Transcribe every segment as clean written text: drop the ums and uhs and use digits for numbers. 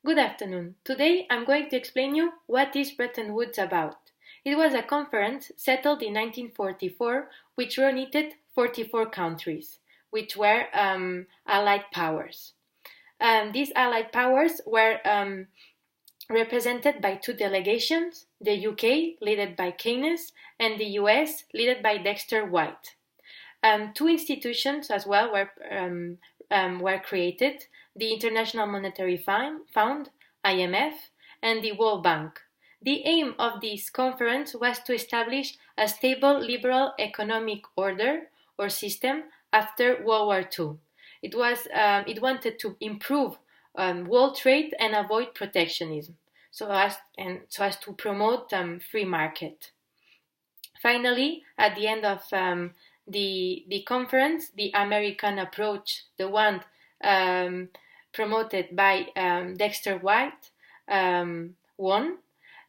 Good afternoon. Today I'm going to explain you what is Bretton Woods about. It was a conference settled in 1944 which reunited 44 countries, which were Allied powers. These Allied powers were represented by two delegations, the UK, led by Keynes, and the US, led by Dexter White. Two institutions as well were created, the International Monetary Fund, IMF, and the World Bank. The aim of this conference was to establish a stable liberal economic order or system after World War II. It wanted to improve world trade and avoid protectionism, so as to promote free market. Finally, at the end of the conference, the American approach, the one promoted by Dexter White, won.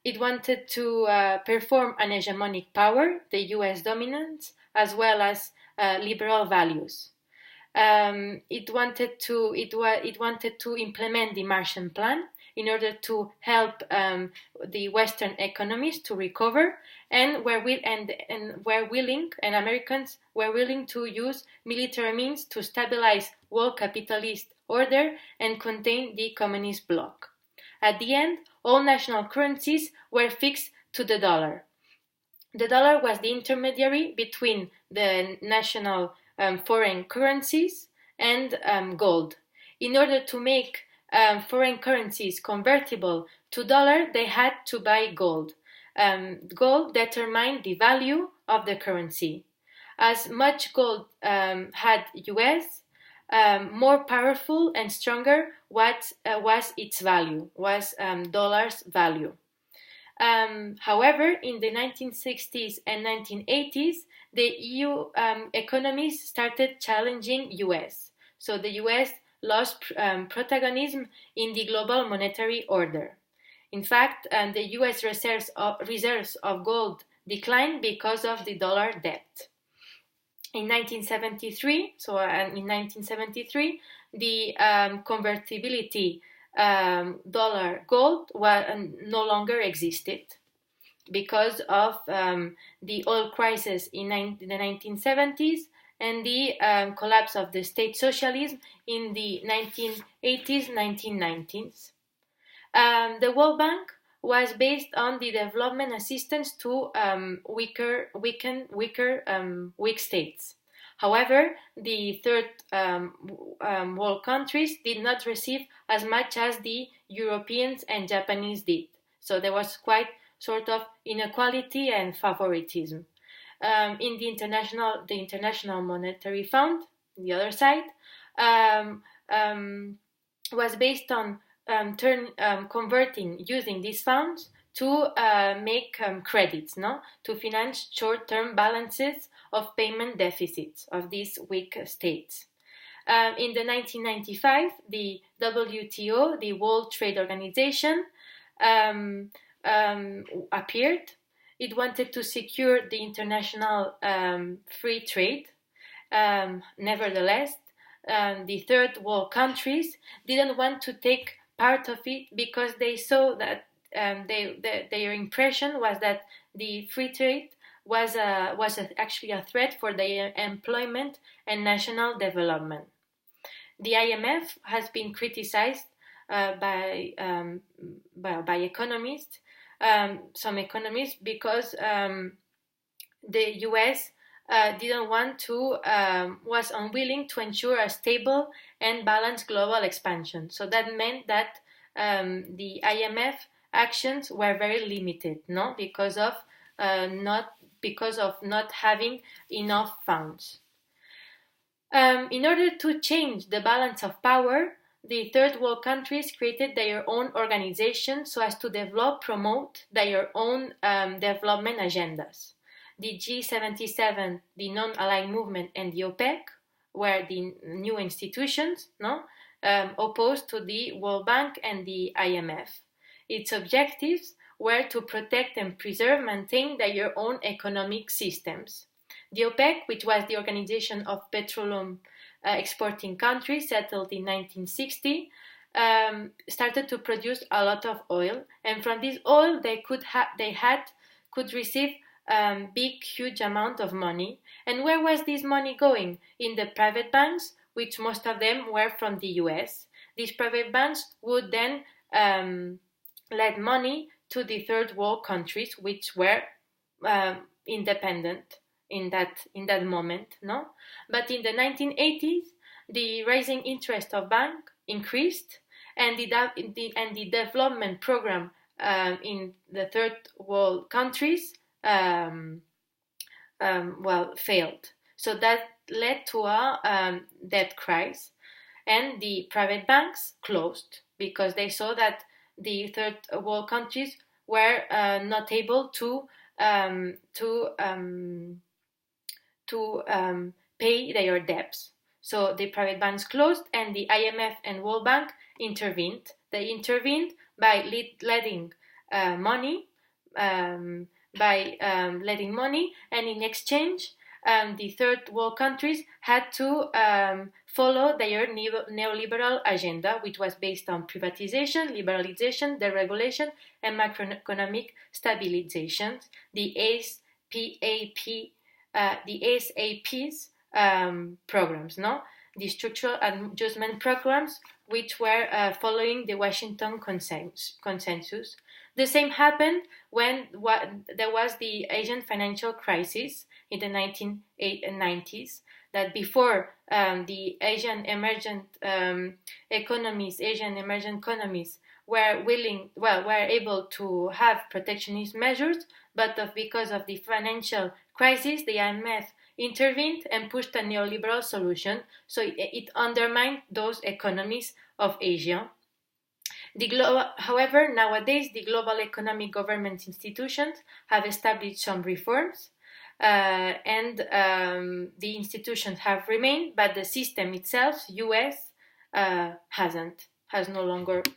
It wanted to perform an hegemonic power, the US dominance, as well as liberal values. It wanted to implement the Marshall Plan in order to help the Western economies to recover, and Americans were willing to use military means to stabilize world capitalist order and contain the communist bloc. At the end, all national currencies were fixed to the dollar. The dollar was the intermediary between the national foreign currencies and gold. In order to make foreign currencies convertible to dollar, they had to buy gold. Gold determined the value of the currency. As much gold had US, more powerful and stronger was its value, was dollar's value. However, in the 1960s and 1980s, the EU economies started challenging US. So the US lost protagonism in the global monetary order. In fact, the US reserves of gold declined because of the dollar debt. In 1973, the convertibility dollar gold no longer existed because of the oil crisis in the 1970s and the collapse of the state socialism in the 1980s, 1990s. The World Bank was based on the development assistance to weak states. However, the third world countries did not receive as much as the Europeans and Japanese did. So there was quite sort of inequality and favoritism. In the International Monetary Fund, the other side, was based on converting using these funds to make credits, to finance short-term balances of payment deficits of these weak states. In the 1995, the WTO, the World Trade Organization, appeared. It wanted to secure the international free trade. Nevertheless, the third world countries didn't want to take part of it because they saw that their impression was that the free trade was actually a threat for their employment and national development. The IMF has been criticized by economists, some economists, because the US was unwilling to ensure a stable and balanced global expansion. So that meant that the IMF actions were very limited, because of not having enough funds. In order to change the balance of power, the third world countries created their own organizations so as to promote their own development agendas. The G77, the non-aligned movement, and the OPEC were the new institutions, opposed to the World Bank and the IMF. Its objectives were to protect and maintain their own economic systems. The OPEC, which was the Organization of Petroleum Exporting Countries, settled in 1960, started to produce a lot of oil, and from this oil they could receive big, huge amount of money. And where was this money going? In the private banks, which most of them were from the US. These private banks would then lend money to the third world countries, which were independent in that moment, no? But in the 1980s, the rising interest of bank increased, and the development program in the third world countries failed. So that led to a debt crisis, and the private banks closed because they saw that the third world countries were not able to pay their debts. So the private banks closed, and the IMF and World Bank intervened. They intervened by lending money, and in exchange, the third world countries had to follow their neoliberal agenda, which was based on privatization, liberalization, deregulation, and macroeconomic stabilization. The ASAP's programs, no, the structural adjustment programs, which were following the Washington consensus. The same happened when there was the Asian financial crisis in the 1990s. That before the Asian emergent economies were able to have protectionist measures, but because of the financial crisis, the IMF intervened and pushed a neoliberal solution, so it undermined those economies of Asia. However, nowadays the global economic governance institutions have established some reforms, and the institutions have remained, but the system itself, US, has no longer